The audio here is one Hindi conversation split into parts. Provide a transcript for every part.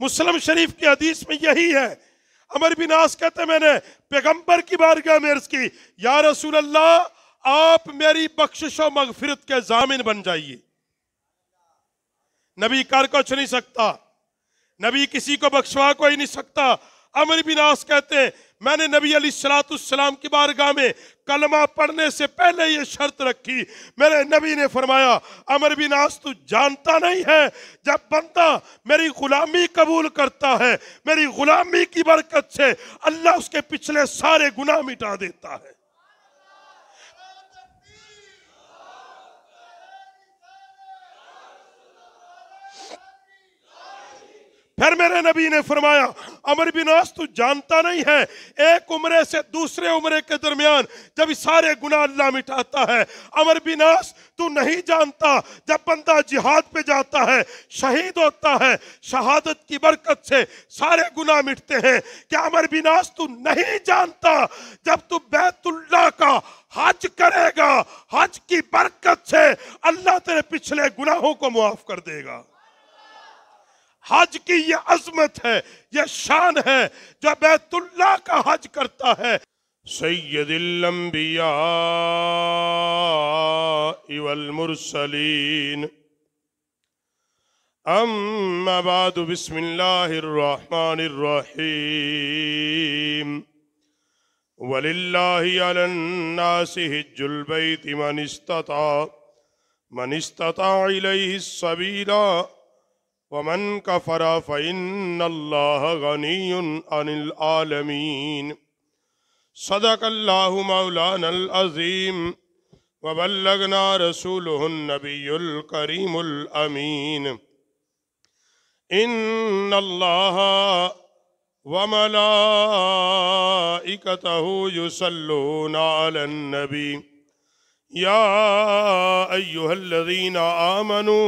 मुस्लिम शरीफ की हदीस में यही है। अमर बिन आस कहते मैंने पैगंबर की बारगाह में अर्ज की, या रसूल अल्लाह, आप मेरी बख्शिश और मगफिरत के जामिन बन जाइए। नबी कर कुछ नहीं सकता, नबी किसी को बख्शवा कोई नहीं सकता। अमर बिन आस कहते हैं मैंने नबी अलैहिस्सलाम की बारगाह में कलमा पढ़ने से पहले ये शर्त रखी। मेरे नबी ने फरमाया, अमर बिन आस तू जानता नहीं है, जब बंदा मेरी गुलामी कबूल करता है, मेरी गुलामी की बरकत से अल्लाह उसके पिछले सारे गुनाह मिटा देता है। फिर मेरे नबी ने फरमाया, अमर बिन आस तू जानता नहीं है, एक उम्रे से दूसरे उम्रे के दरमियान जब सारे गुनाह अल्लाह मिटाता है। अमर बिन आस तू नहीं जानता, जब बंदा जिहाद पे जाता है, शहीद होता है, शहादत की बरकत से सारे गुनाह मिटते हैं। क्या अमर बिन आस तू नहीं जानता, जब तू बैतुल्लाह का हज करेगा, हज की बरकत से अल्लाह तेरे पिछले गुनाहों को मुआफ कर देगा। हज की ये अजमत है, ये शान है, जो बैतुल्लाह का हज करता है। सय्यदुल अंबिया वल मुरसलीन, अम्मा बादु, बिस्मिल्लाहिर रहमानिर रहीम। वलिल्लाहि अलन नासि हिज्जुल बैति मन इस्तता इलैहि सबीला वमन कफरा फ़इन्नल्लाह गनियुन अनिल आलमीन। सदक़ल्लाहु मौलानल अज़ीम व बल्लगना रसूलुहुन नबियुल करीमुल अमीन। इन्नल्लाह व मलाइकतहु युसल्लूना अलन नबी या अय्युहल्लज़ीना आमनू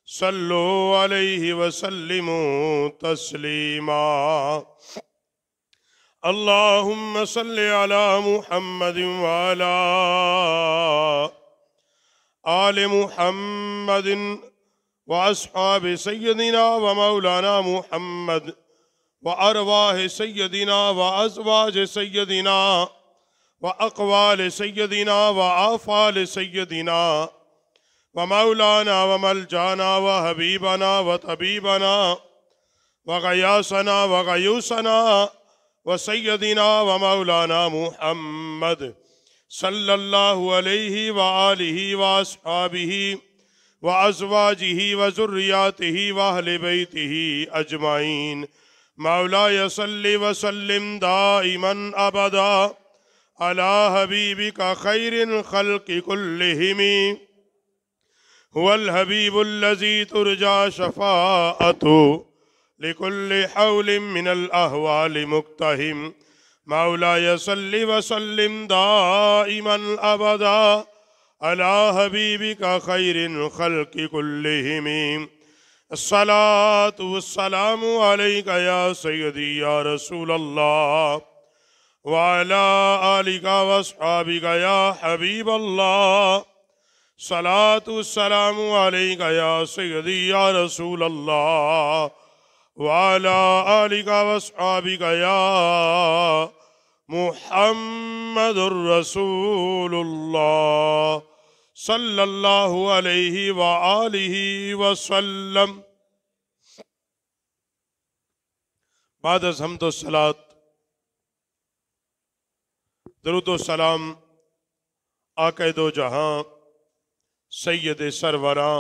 सल्लु अलैहि वसल्लिमु तस्लीमा। अल्लाहुम्मा सल्लि अला मुहम्मदिन व अला आलि मुहम्मदिन व अस्हाबि सय्यदिना व मौलाना मुहम्मद व अरवाहि सय्यदिना व अज़वाजि सय्यदिना व अक़वालि सय्यदिना व आफ़ालि सय्यदिना व मौलाना व मलजाना व हबीबना व तबीबना व गयासना व गयूसना व सय्यदिना व मौलाना मुहम्मद सल्लल्लाहु अलैहि व आलिहि व अस्हाबिहि व अज़वाजिहि व ज़ुर्रियातिहि व अहले बैतिहि अजमाइन। मौलाया सल्लि व सल्लिम दाइमन अबदा अला हबीबिका खैरिल खल्क़ि कुल्लिहिम हुवल हबीबुल्लज़ी तुरजा शफ़ाअतु लिकुल्लि हौलिम मिनल अहवालि मुक्तहिम। मौलाया सल्लि व सल्लिम दाइमन अबदा अला हबीबिका खैरिल खल्क़ि कुल्लिहिम। अस्सलातु वस्सलामु अलैका या सय्यदी या रसूलल्लाह व अला आलिका व अस्हाबिका या हबीबल्लाह। सलातु सलामु अलैका या सय्यदी या रसूलल्लाह व अला आलिका व अस्हाबिका या मुहम्मदुर रसूलुल्लाह सल्लल्लाहु अलैहि व आलिहि वसल्लम। बाद अज़ हम्द व सलात, दरूद व सलाम आक़ा दो जहां सैयद सरवरां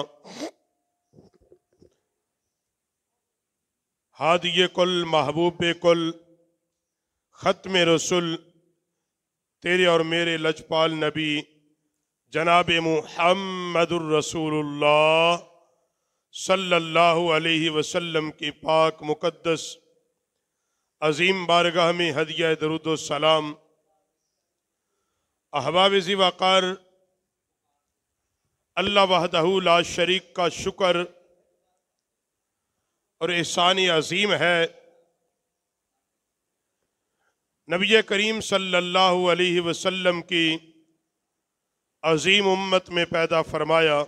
हादिये कुल महबूब कुल ख़त्म रसूल तेरे और मेरे लजपाल नबी जनाब मुहम्मदुर रसूलुल्लाह सल्लल्लाहु अलैहि वसल्लम की पाक मुक़द्दस अज़ीम बारगाह में हदिया दरूद व सलाम अहबाब ज़ी वक़ार अल्लाह वहदहू ला शरीक का शुक्र और एहसान अज़ीम है। नबी करीम सल्लल्लाहु अलैहि वसल्लम की अज़ीम उम्मत में पैदा फरमाया।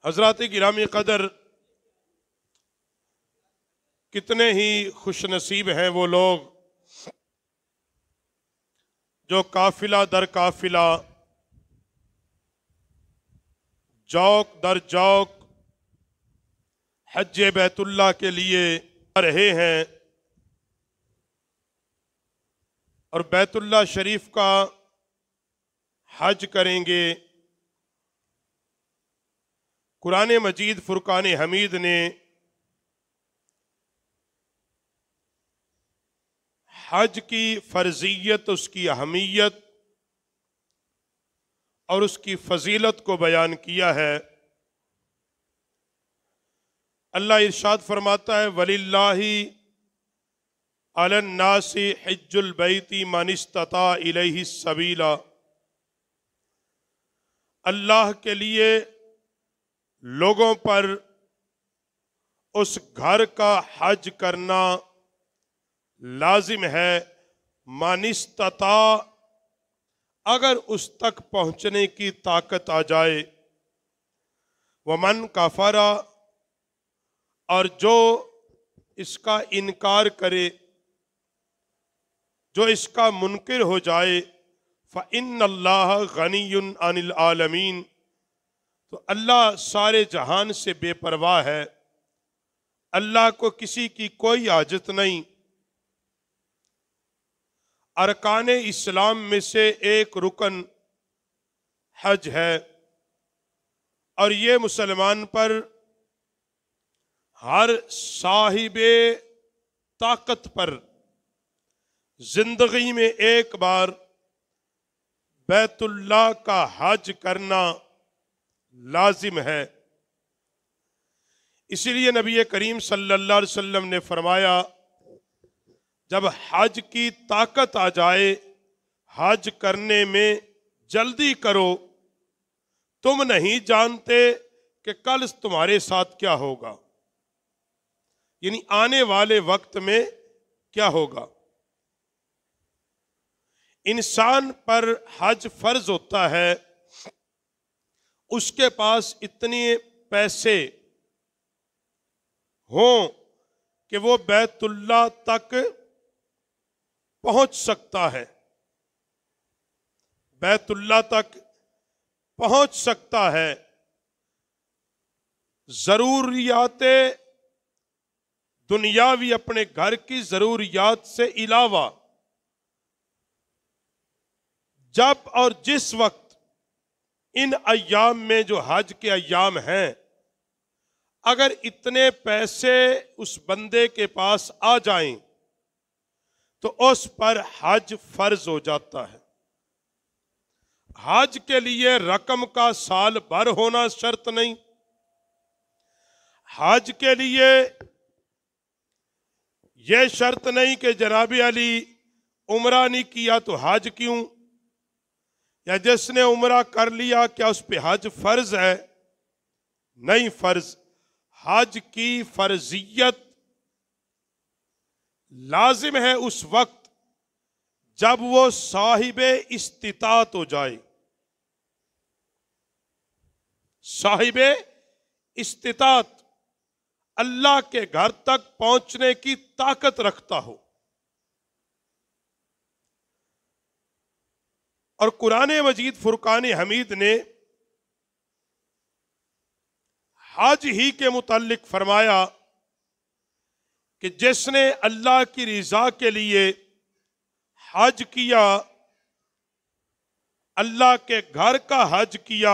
हज़रात गिरामी क़दर कितने ही खुशनसीब हैं वो लोग जो काफिला दर काफिला, जौक दर जौक हज बैतुल्लाह के लिए आ रहे हैं और बैतुल्लाह शरीफ का हज करेंगे। कुरान मजीद फुरकान हमीद ने हज की फर्जियत, उसकी अहमियत और उसकी फजीलत को बयान किया है। अल्लाह इरशाद फरमाता है, वलिल्लाहि अलन्नासि हिज्जुल बैती मन इस्तता इलैहि सबीला। अल्लाह के लिए लोगों पर उस घर का हज करना लाजिम है। मानिस्तता, अगर उस तक पहुंचने की ताकत आ जाए। वमन काफरा, और जो इसका इनकार करे, जो इसका मुनकिर हो जाए, फ़इन्नल्लाह गनियुन अनिल आलमीन, तो अल्लाह सारे जहान से बेपरवाह है। अल्लाह को किसी की कोई आजत नहीं। अरकान इस्लाम में से एक रुकन हज है और ये मुसलमान पर हर साहिबे ताकत पर जिंदगी में एक बार बैतुल्लाह का हज करना लाजिम है। इसीलिए नबी करीम सल्लल्लाहु अलैहि वसल्लम ने फरमाया, जब हज की ताकत आ जाए, हज करने में जल्दी करो। तुम नहीं जानते कि कल तुम्हारे साथ क्या होगा, यानी आने वाले वक्त में क्या होगा। इंसान पर हज फर्ज होता है, उसके पास इतने पैसे हों कि वो बैतुल्लाह तक पहुंच सकता है, बैतुल्लाह तक पहुंच सकता है। जरूरियात दुनियावी, अपने घर की जरूरियात से अलावा जब और जिस वक्त इन अय्याम में, जो हज के अय्याम हैं, अगर इतने पैसे उस बंदे के पास आ जाएं तो उस पर हज फर्ज हो जाता है। हज के लिए रकम का साल भर होना शर्त नहीं। हज के लिए यह शर्त नहीं कि जनाबी अली उम्रा नहीं किया तो हज क्यों, या जिसने उम्रा कर लिया क्या उस पे हज फर्ज है? नहीं फर्ज। हज की फर्जियत लाजिम है उस वक्त जब वो साहिबे इस्तिताअत हो जाए, साहिबे इस्तिताअत, अल्लाह के घर तक पहुंचने की ताकत रखता हो। और कुरान मजीद फुरकान हमीद ने हज ही के मुताल्लिक फरमाया कि जिसने अल्लाह की रिजा के लिए हज किया, अल्लाह के घर का हज किया,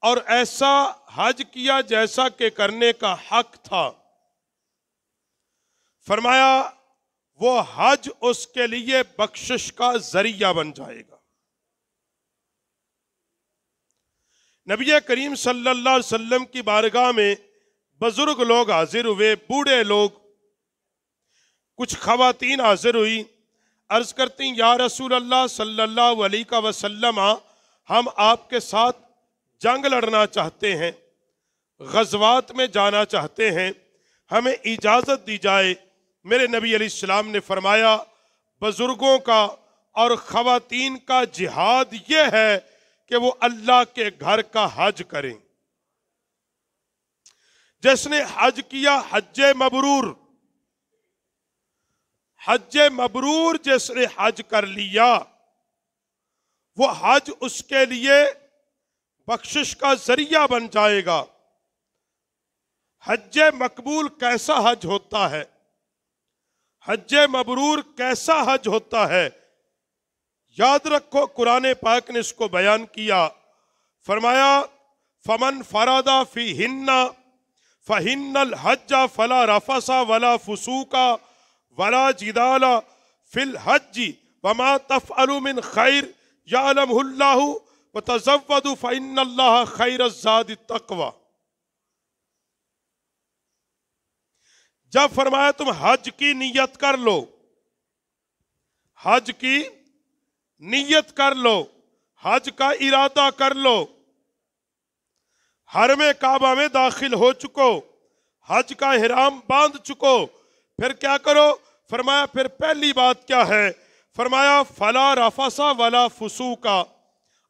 और ऐसा हज किया जैसा कि करने का हक था, फरमाया वो हज उसके लिए बख्शिश का जरिया बन जाएगा। नबी करीम सल्लल्लाहु अलैहि वसल्लम की बारगाह में बुजुर्ग लोग हाजिर हुए, बूढ़े लोग, कुछ खवातीन हाजिर हुई। अर्ज करती, या रसूल अल्लाह सल्लल्लाहु अलैहि वसल्लम, हम आपके साथ जंग लड़ना चाहते हैं, गज़वात में जाना चाहते हैं, हमें इजाजत दी जाए। मेरे नबी अलैहिस्सलाम ने फरमाया, बुजुर्गों का और खवातीन का जिहाद यह है कि वो अल्लाह के घर का हज करें। जिसने हज किया, हज्जे मबरूर, हज्जे मबरूर जिसने हज कर लिया, वो हज उसके लिए बख्शिश का जरिया बन जाएगा। हज्जे मकबूल कैसा हज होता है, हज्जे मबरूर कैसा हज होता है, याद रखो कुरान पाक ने इसको बयान किया। फरमाया फमन फरादा फी हिन्ना फहिन्नल हज्जा फला रफसा वला फुसूका वला जिदाला फिल हज्जी वमा तफअलु मिन खैर यअलमुहुल्लाहु व तज़व्वदु फइन्नल्लाह खैरज़्ज़ादि तक़वा। जब फरमाया तुम हज की नियत कर लो, हज की नियत कर लो, हज का इरादा कर लो, हरमे काबा में दाखिल हो चुको, हज का इहराम बांध चुको, फिर क्या करो? फरमाया फिर पहली बात क्या है? फरमाया फला रफसा वला फुसूका,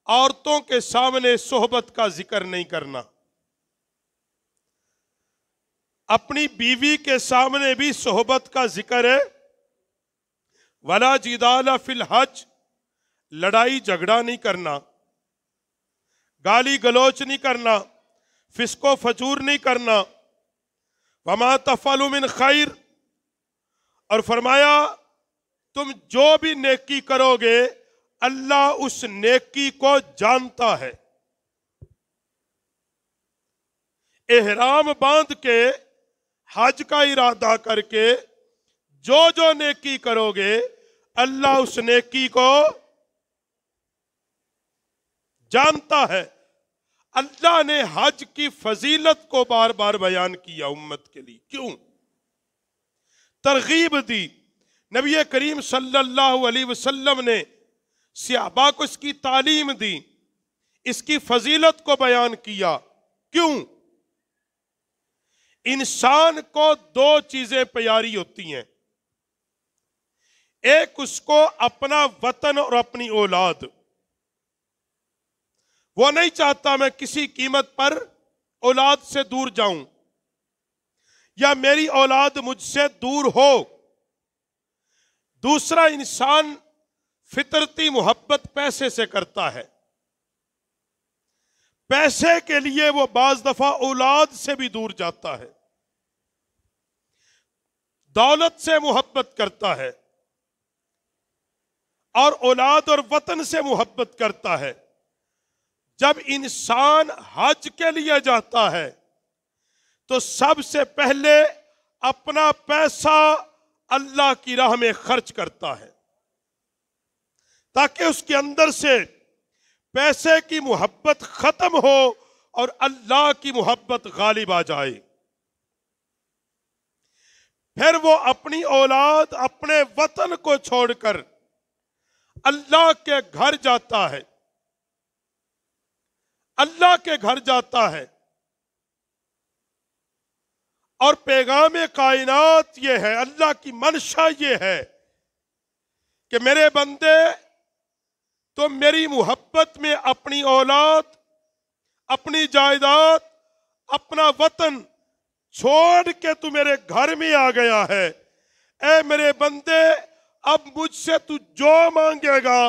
औरतों के सामने सोहबत का जिक्र नहीं करना। अपनी बीवी के सामने भी सोहबत का जिक्र है। वला जिदाला फिल हज, लड़ाई झगड़ा नहीं करना, गाली गलोच नहीं करना, फिस्को फजूर नहीं करना। वमा तफअलु मिन खैर, और फरमाया तुम जो भी नेकी करोगे अल्लाह उस नेकी को जानता है। एहराम बांध के हज का इरादा करके जो जो नेकी करोगे अल्लाह उस नेकी को जानता है। अल्लाह ने हज की फजीलत को बार बार बयान किया उम्मत के लिए। क्यों? तरगीब दी। नबी करीम सल्लल्लाहु अलैहि वसल्लम ने सहाबा को इसकी तालीम दी, इसकी फजीलत को बयान किया। क्यों? इंसान को दो चीजें प्यारी होती हैं, एक उसको अपना वतन और अपनी औलाद। वो नहीं चाहता मैं किसी कीमत पर औलाद से दूर जाऊं या मेरी औलाद मुझसे दूर हो। दूसरा, इंसान फितरती मोहब्बत पैसे से करता है। पैसे के लिए वो बाज दफा औलाद से भी दूर जाता है, दौलत से मोहब्बत करता है और औलाद और वतन से मोहब्बत करता है। जब इंसान हज के लिए जाता है तो सबसे पहले अपना पैसा अल्लाह की राह में खर्च करता है ताकि उसके अंदर से पैसे की मोहब्बत खत्म हो और अल्लाह की मोहब्बत गालिब आ जाए। फिर वो अपनी औलाद, अपने वतन को छोड़कर अल्लाह के घर जाता है, अल्लाह के घर जाता है। और पैगाम कायनात ये है, अल्लाह की मंशा ये है कि मेरे बंदे तो मेरी मोहब्बत में अपनी औलाद, अपनी जायदाद, अपना वतन छोड़ के तू मेरे घर में आ गया है। ऐ मेरे बंदे, अब मुझसे तू जो मांगेगा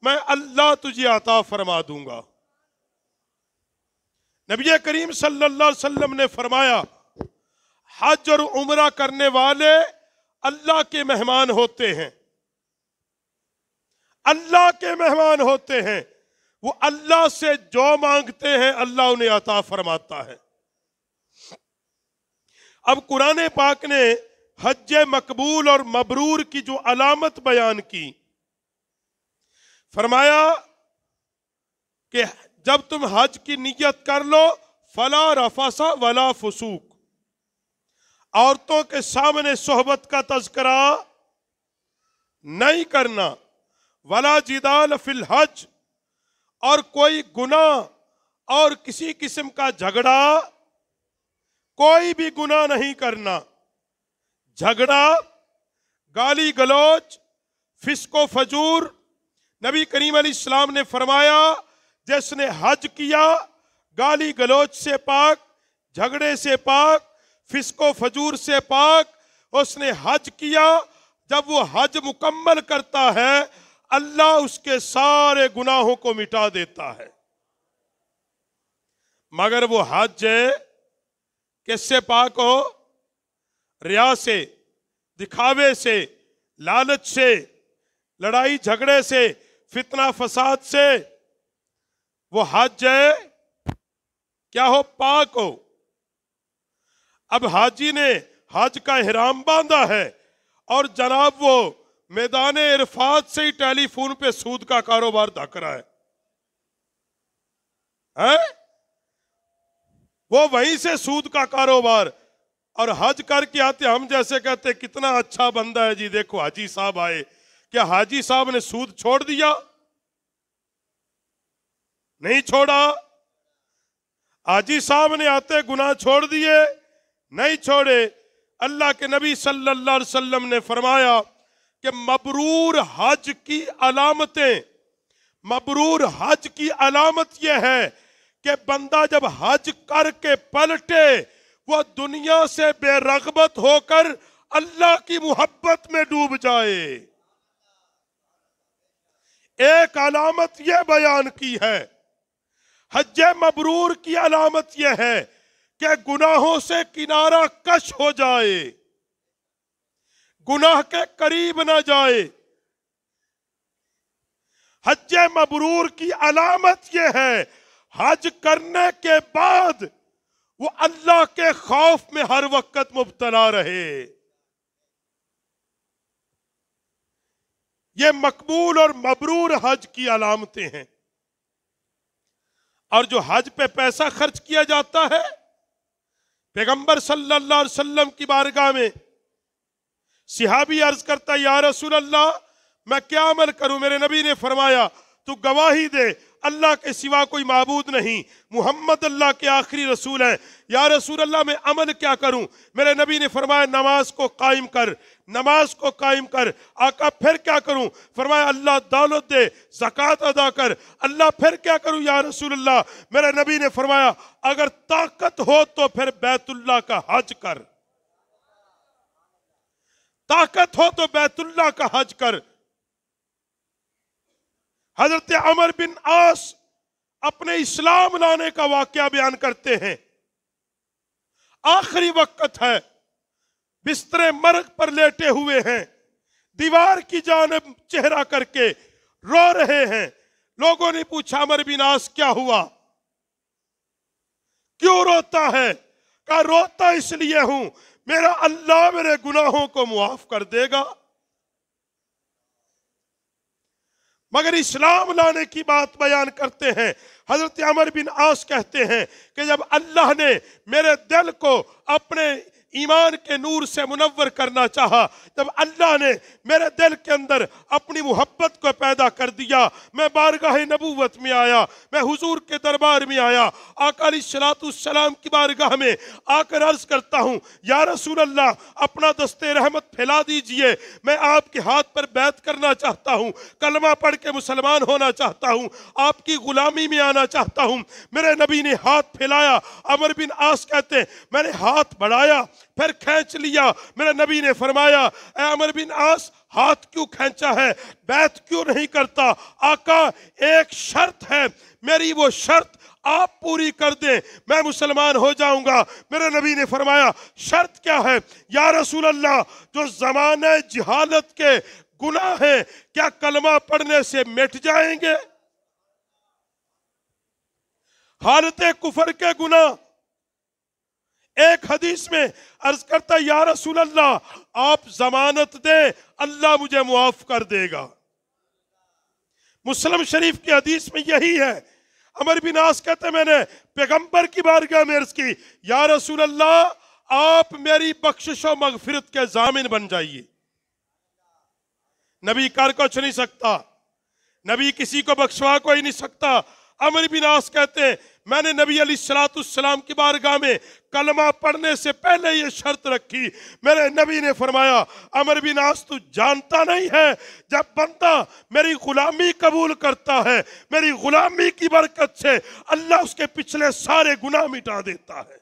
मैं अल्लाह तुझे अता फरमा दूंगा। नबी करीम सल्लल्लाहु अलैहि वसल्लम ने फरमाया, हज और उम्रा करने वाले अल्लाह के मेहमान होते हैं, अल्लाह के मेहमान होते हैं। वो अल्लाह से जो मांगते हैं अल्लाह उन्हें अता फरमाता है। अब कुरान पाक ने हज्जे मकबूल और मबरूर की जो अलामत बयान की, फरमाया कि जब तुम हज की नियत कर लो, फला रफसा वला फुसूक, औरतों के सामने सोहबत का तज़किरा नहीं करना, वला जिदाल फिल हज, और कोई गुनाह और किसी किस्म का झगड़ा, कोई भी गुनाह नहीं करना। झगड़ा, गाली गलौज, फिस्को फजूर, नबी करीम अलैहिस्सलाम ने फरमाया जिसने हज किया गाली गलौज से पाक, झगड़े से पाक, फिस्को फजूर से पाक, उसने हज किया। जब वो हज मुकम्मल करता है, अल्लाह उसके सारे गुनाहों को मिटा देता है। मगर वो हज किससे पाक हो? रिया से, दिखावे से, लालच से, लड़ाई झगड़े से, फितना फसाद से। वो हज क्या हो? पाक हो। अब हाजी ने हज का इहराम बांधा है और जनाब वो मैदान इरफात से ही टेलीफोन पे सूद का कारोबार धक रहा है? वो वहीं से सूद का कारोबार। और हज करके आते हम जैसे कहते कितना अच्छा बंदा है जी, देखो हाजी साहब आए। क्या हाजी साहब ने सूद छोड़ दिया? नहीं छोड़ा। हाजी साहब ने आते गुनाह छोड़ दिए? नहीं छोड़े। अल्लाह के नबी सल्लल्लाहु अलैहि वसल्लम ने फरमाया कि मबरूर हज की अलामतें, मबरूर हज की अलामत यह है कि बंदा जब हज करके पलटे, वह दुनिया से बेरगबत होकर अल्लाह की मोहब्बत में डूब जाए। एक अलामत यह बयान की है। हज मबरूर की अलामत यह है कि गुनाहों से किनारा कश हो जाए, गुनाह के करीब ना जाए। हज मबरूर की अलामत यह है, हज करने के बाद वो अल्लाह के खौफ में हर वक्त मुब्तला रहे। ये मकबूल और मबरूर हज की अलामतें हैं। और जो हज पे पैसा खर्च किया जाता है, पैगंबर सल्लल्लाहु अलैहि वसल्लम की बारगाह में सिहाबी अर्ज करता, या रसूल अल्लाह, मैं क्या अमल करूं? मेरे नबी ने फरमाया, तू गवाही दे अल्लाह के सिवा कोई माबूद नहीं, मुहम्मद अल्लाह के आखिरी रसूल हैं। या रसूल अल्लाह, मैं अमल क्या करूं? मेरे नबी ने फरमाया, नमाज को कायम कर, नमाज को कायम कर। आका, फिर क्या करूं? फरमाया, अल्लाह दौलत दे, ज़कात अदा कर। अल्लाह, फिर क्या करूं या रसूल अल्लाह? मेरे नबी ने फरमाया, अगर ताकत हो तो फिर बैतुल्लाह का हज कर, ताकत हो तो बैतुल्लाह का हज कर। हजरत अमर बिन आस अपने इस्लाम लाने का वाकया बयान करते हैं। आखिरी वक्त है, बिस्तरे मर्ग पर लेटे हुए हैं, दीवार की जानिब चेहरा करके रो रहे हैं। लोगों ने पूछा, अमर बिन आस क्या हुआ, क्यों रोता है? कहा, रोता इसलिए हूं, मेरा अल्लाह मेरे गुनाहों को मुआफ कर देगा। मगर इस्लाम लाने की बात बयान करते हैं। हजरत अमर बिन आस कहते हैं कि जब अल्लाह ने मेरे दिल को अपने ईमान के नूर से मुनव्वर करना चाहा, तब अल्लाह ने मेरे दिल के अंदर अपनी मोहब्बत को पैदा कर दिया। मैं बारगाह नबूवत में आया, मैं हुजूर के दरबार में आया, आका अलैहिस्सलाम की बारगाह में आकर अर्ज करता हूँ, या रसूल अल्लाह, अपना दस्ते रहमत फैला दीजिए, मैं आपके हाथ पर बैत करना चाहता हूँ, कलमा पढ़ के मुसलमान होना चाहता हूँ, आपकी गुलामी में आना चाहता हूँ। मेरे नबी ने हाथ फैलाया। अमर बिन आस कहते हैं, मैंने हाथ बढ़ाया, फिर खींच लिया। मेरे नबी ने फरमाया, ऐ अमर बिन आस, हाथ क्यों खींचा है, बैत क्यों नहीं करता? आका, एक शर्त है, मेरी वो शर्त आप पूरी कर दें, मैं मुसलमान हो जाऊंगा। मेरे नबी ने फरमाया, शर्त क्या है? या रसूल अल्लाह, जो जमाने जिहालत के गुनाह हैं, क्या कलमा पढ़ने से मिट जाएंगे? हालत कुफर के गुनाह। एक हदीस में अर्ज करता, या रसूल अल्लाह, आप जमानत दें, अल्लाह मुझे मुआफ कर देगा। मुस्लिम शरीफ की हदीस में यही है। अमर बिन आस कहते, मैंने पैगंबर की बारगाह में अर्ज की, या रसूल अल्लाह, आप मेरी बख्शिश और मगफिरत के जामिन बन जाइए। नबी कर कुछ नहीं सकता, नबी किसी को बख्शवा कोई नहीं सकता। अमर बिन आस कहते हैं, मैंने नबी अलैहिस्सलाम की बारगाह में कलमा पढ़ने से पहले ये शर्त रखी। मेरे नबी ने फरमाया, अमर बिन आस, तू जानता नहीं है, जब बंदा मेरी गुलामी कबूल करता है, मेरी गुलामी की बरकत से अल्लाह उसके पिछले सारे गुनाह मिटा देता है।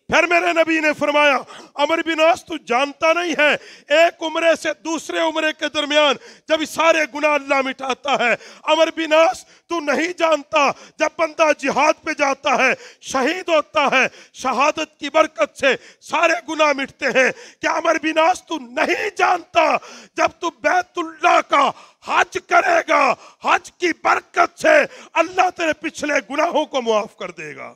फिर मेरे नबी ने फरमाया, अमर बिन आस तू जानता नहीं है एक उम्रे से दूसरे उम्रे के दरमियान जब सारे गुनाह अल्लाह मिटाता है। अमर बिन आस तू नहीं जानता जब बंदा जिहाद पे जाता है, शहीद होता है, शहादत की बरकत से सारे गुनाह मिटते हैं। क्या अमर बिन आस तू नहीं जानता जब तू बैतुल्लाह का हज करेगा, हज की बरकत से अल्लाह तेरे पिछले गुनाहों को मुआफ कर देगा।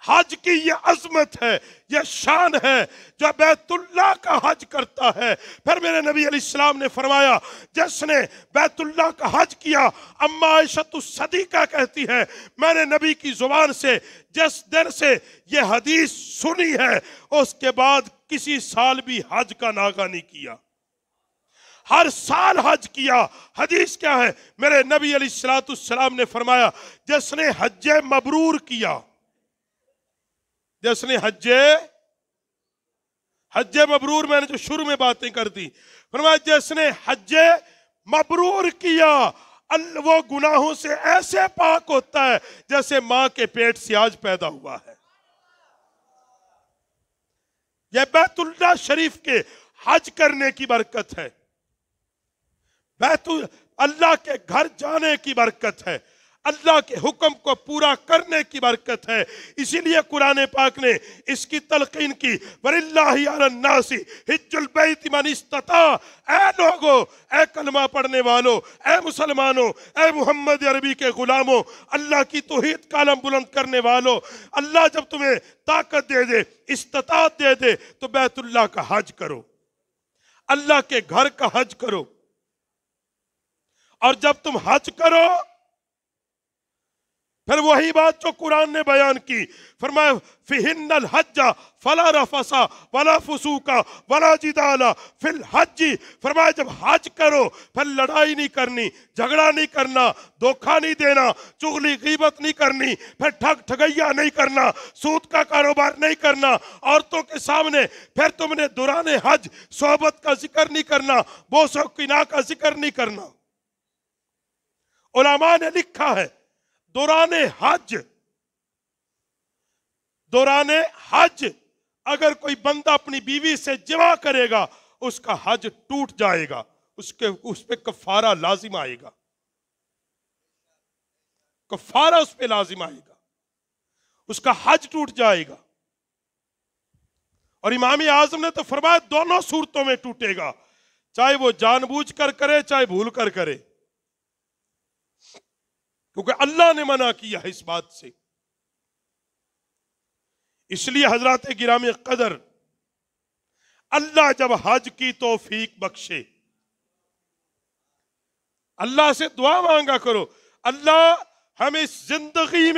हज की ये अजमत है, ये शान है जो बैतुल्लाह का हज करता है। फिर मेरे नबी अलैहिस्सलाम ने फरमाया, जिसने बैतुल्लाह का हज किया, अम्मा आयशा सदीका कहती है, मैंने नबी की जुबान से जिस दिन से ये हदीस सुनी है उसके बाद किसी साल भी हज का नागा नहीं किया, हर साल हज किया। हदीस क्या है? मेरे नबी अलैहिस्सलाम ने फरमाया, जिसने हज्जे मबरूर किया, जिसने हज्जे मबरूर, मैंने जो शुरू में बातें कर दी, फरमाया जिसने हज्जे मबरूर किया वो गुनाहों से ऐसे पाक होता है जैसे मां के पेट से आज पैदा हुआ है। यह बैतुल्लाह शरीफ के हज करने की बरकत है, बैतुल अल्लाह के घर जाने की बरकत है, अल्लाह के हुक्म को पूरा करने की बरकत है। इसीलिए कुरान पाक ने इसकी तलकीन की, वलिल्लाहि अलन्नासी हिज्जुल बैति मन इस्तता। ऐ लोगों, ऐ कलमा पढ़ने वालों, ऐ मुसलमानों, ऐ मोहम्मद अरबी के गुलामों, अल्लाह की तौहीद का आलम बुलंद करने वालों, अल्लाह जब तुम्हें ताकत दे दे, इस्तिताअत दे दे, तो बैतुल्लाह का हज करो, अल्लाह के घर का हज करो। और जब तुम हज करो, फिर वही बात जो कुरान ने बयान की, फरमाया फिहिन्नल हज्जा फला रफसा वला फुसूका वला जिदाला फिल हज्जी। फरमाया जब हज करो फिर लड़ाई नहीं करनी, झगड़ा नहीं करना, धोखा नहीं देना, चुगली गीबत नहीं करनी, फिर ठग ठगैया नहीं करना, सूद का कारोबार नहीं करना, औरतों के सामने फिर तुमने दुराने हज सोहबत का जिक्र नहीं करना, बोसो किना का जिक्र नहीं करना। उलमा ने लिखा है, दौराने हज अगर कोई बंदा अपनी बीवी से जिमा करेगा उसका हज टूट जाएगा, उस पे कफारा लाजिम आएगा, कफारा उस पे लाजिम आएगा, उसका हज टूट जाएगा। और इमाम आजम ने तो फरमाया दोनों सूरतों में टूटेगा, चाहे वो जानबूझकर करे चाहे भूल कर करे, क्योंकि अल्लाह ने मना किया है इस बात से। इसलिए हजरात गिरामी कदर, अल्लाह जब हज की तौफीक बख्शे, अल्लाह से दुआ मांगा करो, अल्लाह हमें इस जिंदगी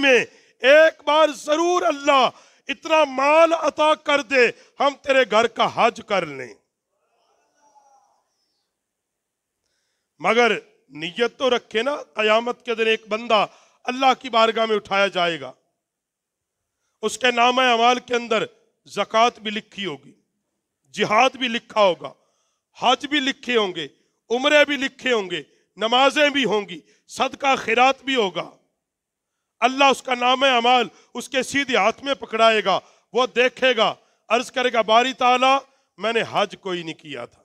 में एक बार जरूर अल्लाह इतना माल अता कर दे हम तेरे घर का हज कर लें। मगर नियत तो रखे ना, कयामत के दिन एक बंदा अल्लाह की बारगाह में उठाया जाएगा, उसके नामा अमाल के अंदर ज़कात भी लिखी होगी, जिहाद भी लिखा होगा, हज भी लिखे होंगे, उम्रे भी लिखे होंगे, नमाजें भी होंगी, सदका खैरात भी होगा। अल्लाह उसका नामा अमाल उसके सीधे हाथ में पकड़ाएगा, वो देखेगा, अर्ज करेगा, बारी ताला मैंने हज कोई नहीं किया था,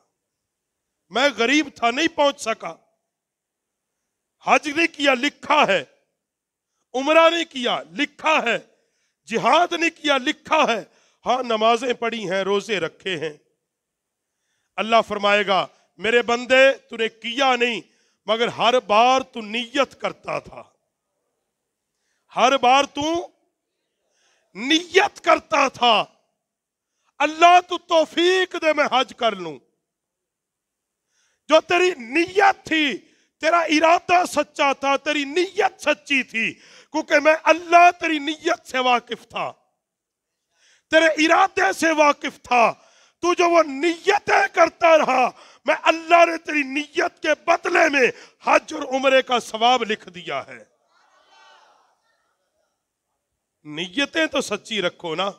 मैं गरीब था नहीं पहुंच सका, हज नहीं किया लिखा है, उमरा नहीं किया लिखा है, जिहाद नहीं किया लिखा है, हाँ नमाजें पढ़ी हैं, रोजे रखे हैं। अल्लाह फरमाएगा, मेरे बंदे तूने किया नहीं, मगर हर बार तू नियत करता था, हर बार तू नियत करता था, अल्लाह तू तौफीक दे मैं हज कर लूं। जो तेरी नियत थी, तेरा इरादा सच्चा था, तेरी नियत सच्ची थी, क्योंकि मैं अल्लाह तेरी नियत से वाकिफ था, तेरे इरादे से वाकिफ था। तू जो वो नियतें करता रहा, मैं अल्लाह ने तेरी नियत के बदले में हज और उम्रे का सवाब लिख दिया है। नियतें तो सच्ची रखो ना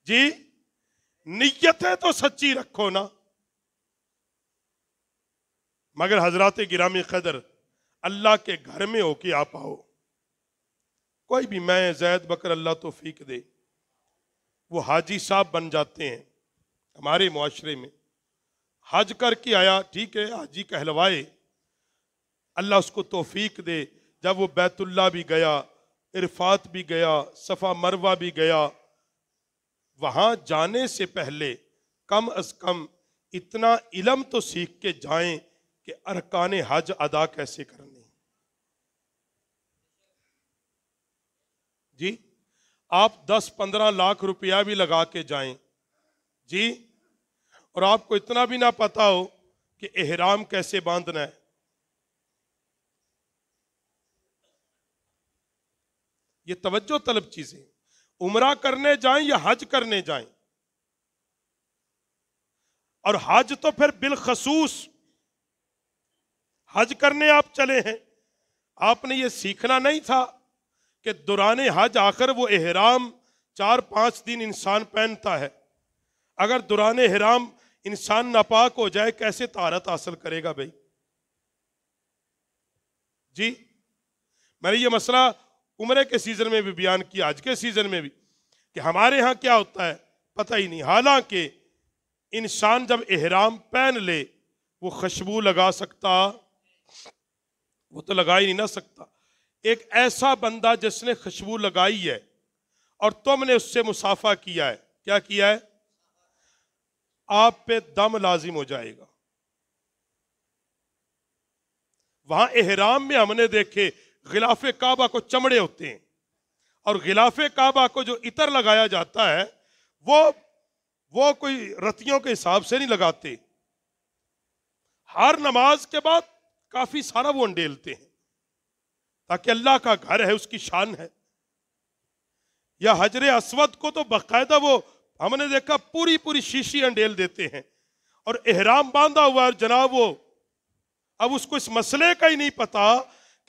जी, नियतें तो सच्ची रखो ना। मगर हजरात गिरामी कदर, अल्लाह के घर में होके आप आओ, कोई भी, मैं जैद बकर, अल्लाह तौफीक दे, वो हाजी साहब बन जाते हैं हमारे मुआशरे में। हज करके आया, ठीक है, हाजी कहलवाए, अल्लाह उसको तौफीक दे, जब वो बैतुल्ला भी गया, इरफात भी गया, सफ़ा मरवा भी गया, वहां जाने से पहले कम अज कम इतना इल्म तो सीख के जाएं कि अरकान हज अदा कैसे करने। जी, आप 10-15 लाख रुपया भी लगा के जाएं जी, और आपको इतना भी ना पता हो कि एहराम कैसे बांधना है। ये तवज्जो तलब चीजें। उमरा करने जाएं या हज करने जाएं, और हज तो फिर बिलखसूस हज करने आप चले हैं, आपने ये सीखना नहीं था कि दौरान हज आकर वो एहराम 4-5 दिन इंसान पहनता है। अगर दौरान एहराम इंसान नापाक हो जाए, कैसे तारत हासिल करेगा भाई? जी, मैंने ये मसला उम्रे के सीजन में भी बयान किया, हज के सीजन में भी, कि हमारे यहाँ क्या होता है पता ही नहीं। हालांकि इंसान जब एहराम पहन ले, वो खुशबू लगा सकता, वो तो लगा ही नहीं ना सकता। एक ऐसा बंदा जिसने खुशबू लगाई है और तुमने उससे मुसाफा किया है, क्या किया है, आप पे दम लाजिम हो जाएगा। वहां एहराम में हमने देखे गिलाफे काबा को चमड़े होते हैं, और गिलाफे काबा को जो इतर लगाया जाता है वो कोई रतियों के हिसाब से नहीं लगाते। हर नमाज के बाद काफी सारा वो अंडेलते हैं, ताकि अल्लाह का घर है, उसकी शान है। या हजरे अस्वद को तो बाकायदा वो हमने देखा पूरी पूरी शीशी अंडेल देते हैं, और एहराम बांधा हुआ है जनाब, वो अब उसको इस मसले का ही नहीं पता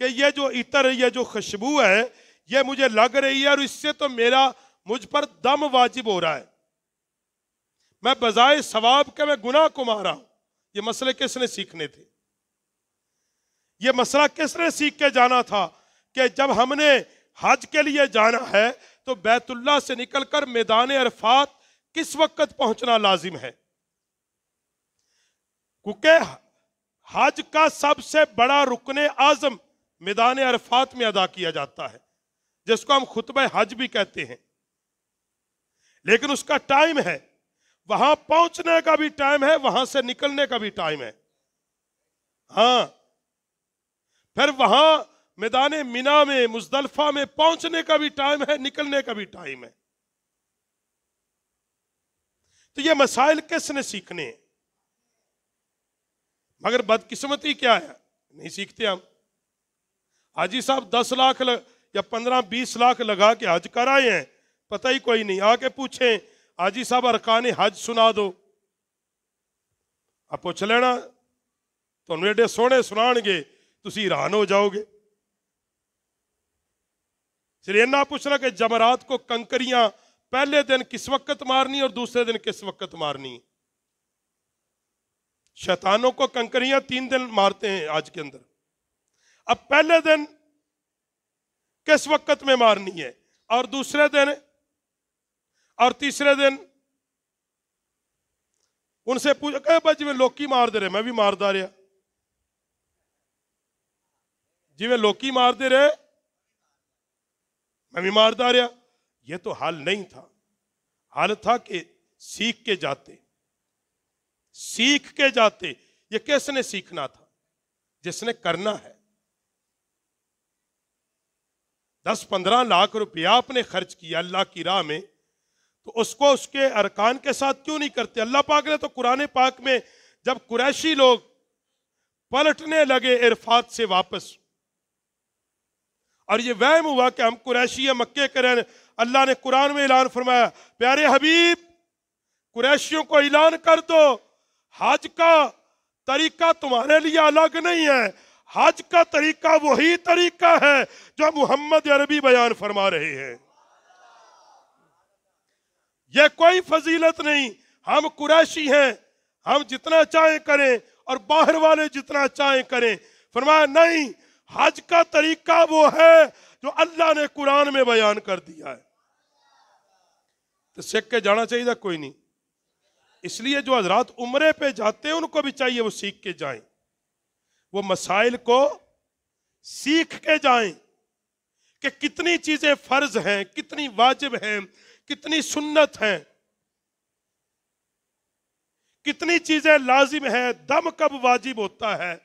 कि ये जो इतर, ये जो खुशबू है, ये मुझे लग रही है और इससे तो मुझ पर दम वाजिब हो रहा है, मैं बजाय सवाब के मैं गुनाह को मारा हूं। ये मसले किसने सीखने थे? ये मसला किसने सीख के जाना था कि जब हमने हज के लिए जाना है तो बैतुल्ला से निकलकर मैदान अरफात किस वक्त पहुंचना लाजिम है? क्योंकि हज का सबसे बड़ा रुकने आजम मैदान अरफात में अदा किया जाता है, जिसको हम खुतबा हज भी कहते हैं। लेकिन उसका टाइम है, वहां पहुंचने का भी टाइम है, वहां से निकलने का भी टाइम है। हाँ, फिर वहां मैदान मिना में, मुजदलफा में पहुंचने का भी टाइम है, निकलने का भी टाइम है। तो ये मसाइल किसने सीखने हैं? मगर बदकिस्मती क्या है, नहीं सीखते हम। हाजी साहब 10 लाख या 15-20 लाख लगा के हज कर आए हैं, पता ही कोई नहीं। आके पूछें हाजी साहब अरकान हज सुना दो, आप पूछ लेना, तो एडे सोहने सुनाणगे, तुसी हैरान हो जाओगे। सिर्फ इन्ना पूछना कि जमरात को कंकरियां पहले दिन किस वक्त मारनी और दूसरे दिन किस वक्त मारनी। शैतानों को कंकरियां 3 दिन मारते हैं आज के अंदर। अब पहले दिन किस वक्त में मारनी है, और दूसरे दिन और तीसरे दिन उनसे पूछो, कहे भाई जिवें लोकी मार दे रहे मैं भी मारदा रहा, जिवें लोकी मार दे रहे मैं भी मारदा रहा। यह तो हाल नहीं था, हाल था कि सीख के जाते, सीख के जाते। ये किसने सीखना था? जिसने करना है। 10-15 लाख रुपया आपने खर्च किया अल्लाह की राह में, तो उसको उसके अरकान के साथ क्यों नहीं करते? अल्लाह पाक ने तो कुरान पाक में जब कुरैशी लोग पलटने लगे इरफात से वापस, और ये वहम हुआ कि हम कुरैशी है, मक्के के रहने, अल्लाह ने कुरान में ऐलान फरमाया, प्यारे हबीब कुरैशियों को ऐलान कर दो, हज का तरीका तुम्हारे लिए अलग नहीं है, हज का तरीका वही तरीका है जो मोहम्मद अरबी बयान फरमा रहे हैं। यह कोई फजीलत नहीं, हम कुरैशी हैं, हम जितना चाहें करें और बाहर वाले जितना चाहें करें। फरमाया नहीं, हज का तरीका वो है जो अल्लाह ने कुरान में बयान कर दिया है। तो सीख के जाना चाहिए, कोई नहीं। इसलिए जो हजरात उम्रे पे जाते हैं उनको भी चाहिए वो सीख के जाएं, वो मसाइल को सीख के जाएं कि कितनी चीजें फर्ज हैं, कितनी वाजिब हैं, कितनी सुन्नत हैं, कितनी चीजें लाजिम है, दम कब वाजिब होता है,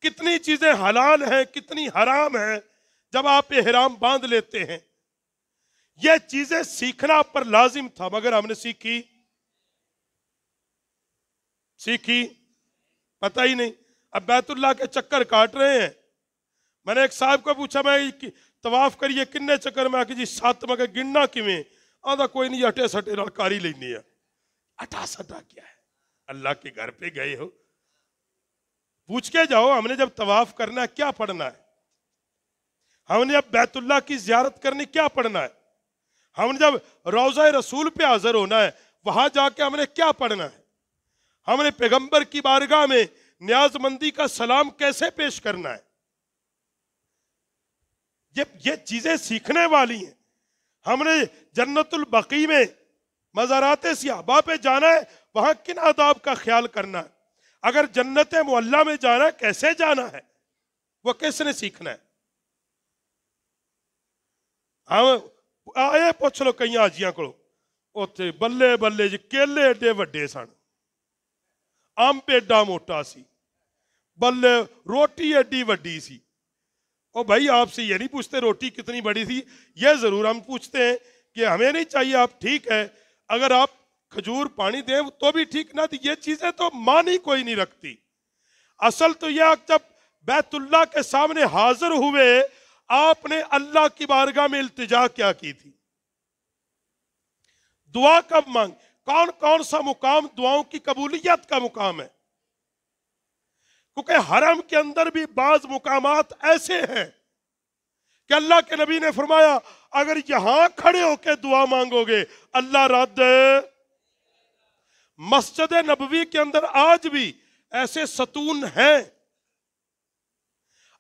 कितनी चीजें हलाल हैं, कितनी हराम हैं जब आप एहराम बांध लेते हैं। यह चीजें सीखना पर लाजिम था, मगर हमने सीखी पता ही नहीं। अब बैतुल्लाह के चक्कर काट रहे हैं। मैंने एक साहब को पूछा, मैं तवाफ करिए किन्ने चक्कर में? आके जी 7। मैं गिनना किवें? आधा कोई नहीं, अटे सटे नाल कारी लेनी है। अटा सटा क्या है? अल्लाह के घर पे गए हो, पूछ के जाओ। हमने जब तवाफ करना है क्या पढ़ना है? हमने जब बैतुल्लाह की जियारत करनी क्या पढ़ना है? हमने जब रोज़ा रसूल पे हाजिर होना है वहां जाके हमने क्या पढ़ना है? हमने पैगंबर की बारगाह में न्याजमंदी का सलाम कैसे पेश करना है? ये चीजें सीखने वाली हैं। हमने जन्नतुल बकी में मज़ाराते सिहाबा पे जाना है, वहां किन आदाब का ख्याल करना है? अगर जन्नत मुअल्ला में जाना है कैसे जाना है, वो किसने सीखना है? हम आए पूछ लो कई हाजियां को, उत्थे बल्ले बल्ले जी केले एडे वड्डे सन, अंब एडा मोटा सी, बल्ले रोटी एडी वड्डी सी। ओ भाई आपसे ये नहीं पूछते रोटी कितनी बड़ी थी, ये जरूर हम पूछते हैं कि हमें नहीं चाहिए। आप ठीक है, अगर आप खजूर पानी दें तो भी ठीक ना थी, ये चीजें तो मान ही कोई नहीं रखती। असल तो यह जब बैतुल्लाह के सामने हाजिर हुए, आपने अल्लाह की बारगाह में इल्तिजा क्या की थी? दुआ कब मांग? कौन कौन सा मुकाम दुआओं की कबूलियत का मुकाम है? क्योंकि हरम के अंदर भी बाज मुकामात ऐसे हैं कि अल्लाह के नबी ने फरमाया अगर यहां खड़े होकर दुआ मांगोगे अल्लाह रद्द। मस्जिद नबवी के अंदर आज भी ऐसे सतून हैं,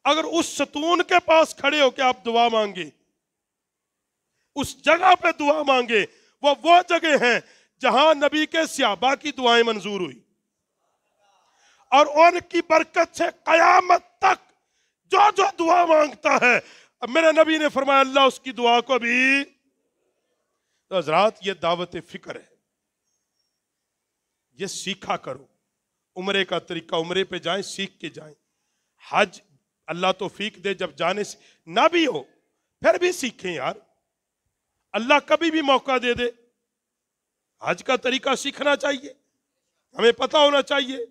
अगर उस सतून के पास खड़े होकर आप दुआ मांगे, उस जगह पे दुआ मांगे, वो जगह है जहां नबी के सहाबा की दुआएं मंजूर हुई, और उनकी बरकत से कयामत तक जो जो दुआ मांगता है, अब मेरे नबी ने फरमाया अल्लाह उसकी दुआ को भी। तो हजरात ये दावत फिक्र है, ये सीखा करो। उम्रे का तरीका, उम्रे पे जाएं, सीख के जाएं। हज अल्लाह तौफीक दे, जब जाने से ना भी हो फिर भी सीखें यार, अल्लाह कभी भी मौका दे दे। हज का तरीका सीखना चाहिए, हमें पता होना चाहिए।